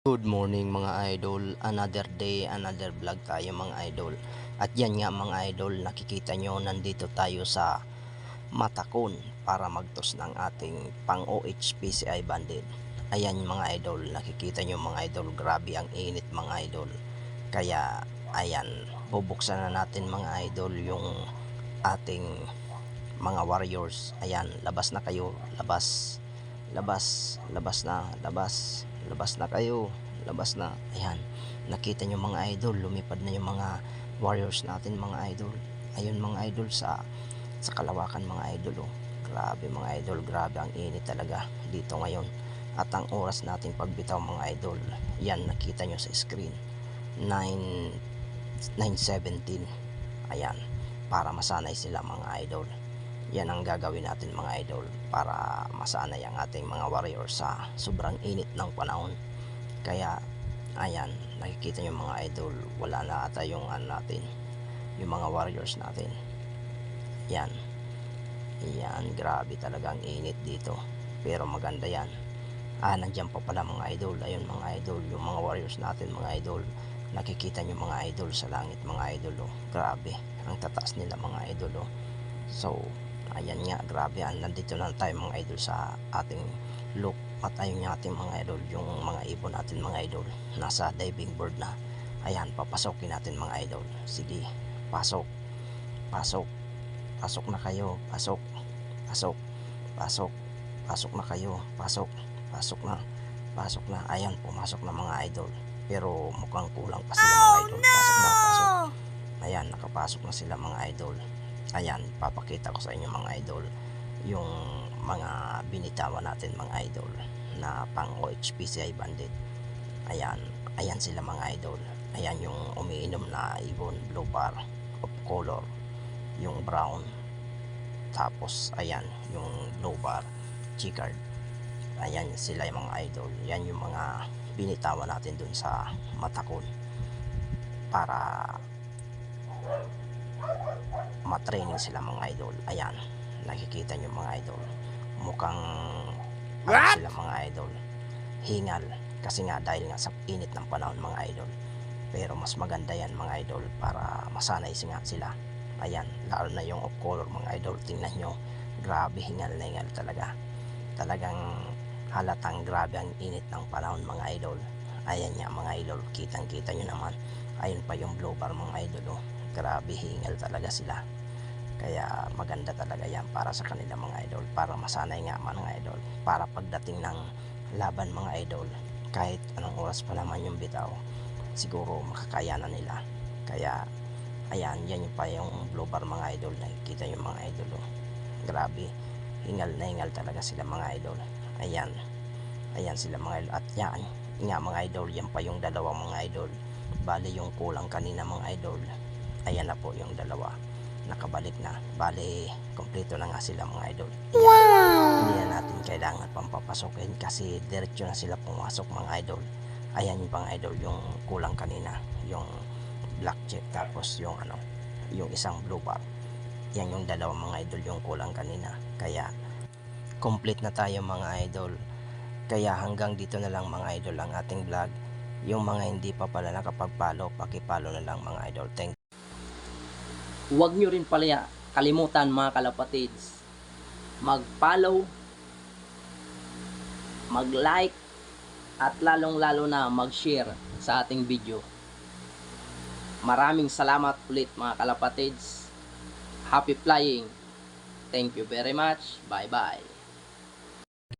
Good morning mga idol, another day, another vlog tayo mga idol. At yan nga mga idol, nakikita nyo nandito tayo sa Matakon para magtos ng ating pang OHPCI bandit. Ayan mga idol, nakikita nyo mga idol, grabe ang init mga idol. Kaya ayan, bubuksan na natin mga idol yung ating mga warriors. Ayan, labas na kayo, labas. Labas na kayo, labas na. Ayan, nakita nyo mga idol, lumipad na yung mga warriors natin mga idol. Ayun mga idol, sa kalawakan mga idol, oh. Grabe mga idol, grabe ang init talaga dito ngayon. At ang oras natin pagbitaw mga idol, yan nakita nyo sa screen, 9:17. Ayan, para masanay sila mga idol. Yan ang gagawin natin mga idol para masanay ang ating mga warriors sa sobrang init ng panahon. Kaya ayan, nakikita nyo mga idol, wala na ata yung natin, yung mga warriors natin. Yan, grabe talaga ang init dito, pero maganda yan. Nandiyan pa pala mga idol. Ayun mga idol, yung mga warriors natin mga idol. Nakikita nyo mga idol sa langit mga idol, oh. Grabe ang tataas nila mga idol, oh. So ayan nga, grabe yan. Nandito na tayo mga idol sa ating look. At ayun nga ating mga idol, yung mga ibon natin mga idol, nasa diving board na. Ayan, papasokin natin mga idol. Sige, pasok, pasok, pasok na kayo, pasok, pasok, pasok, pasok na kayo, pasok, pasok na, pasok na. Ayan, pumasok na mga idol, pero mukhang kulang pa sila mga idol. Pasok na, pasok. Ayan, nakapasok na sila mga idol. Ayan, papakita ko sa inyo mga idol yung mga binitawan natin mga idol na pang OHPCI bandit. Ayan, ayan sila mga idol. Ayan yung umiinom na ibon, blue bar of color, yung brown. Tapos ayan yung blue bar, chicard. Ayan sila yung mga idol. Yan yung mga binitawan natin dun sa Matakon para matraining sila mga idol. Ayan, nakikita nyo mga idol, mukhang sila mga idol, hingal kasi nga dahil nga sa init ng panahon mga idol. Pero mas maganda yan mga idol para masanay nga sila. Ayan, lalo na yung of color mga idol, tingnan nyo, grabe hingal na hingal talaga. Talagang halatang grabe ang init ng panahon mga idol. Ayan nga mga idol, kitang kita nyo naman. Ayun pa yung blue bar mga idol, oh. Grabe hingal talaga sila. Kaya maganda talaga yan para sa kanila mga idol, para masanay nga mga idol, para pagdating ng laban mga idol, kahit anong oras pa naman yung bitaw, siguro makakaya na nila. Kaya ayan, yan yung pa yung blue bar mga idol, nakikita yung mga idol, oh. Grabe, hingal na hingal talaga sila mga idol. Ayan, ayan sila mga idol. At yan nga mga idol, yan pa yung dalawang mga idol. Bali yung kulang kanina mga idol, ayan na po yung dalawa, nakabalik na. Bali kompleto na nga sila mga idol. Wow! Hindi na natin kailangan pampapasokin kasi diretso na sila pumasok mga idol. Ayan yung pang idol, yung kulang kanina, yung black check, tapos yung yung isang blue bar. Yan yung dalawang mga idol yung kulang kanina. Kaya complete na tayo mga idol. Kaya hanggang dito na lang mga idol ang ating vlog. Yung mga hindi pa pala nakapag-follow, paki-follow na lang mga idol. Thank you. Huwag nyo rin pala kalimutan mga kalapatids, mag-follow, mag-like, at lalong lalo na mag-share sa ating video. Maraming salamat ulit mga kalapatids. Happy flying. Thank you very much. Bye bye.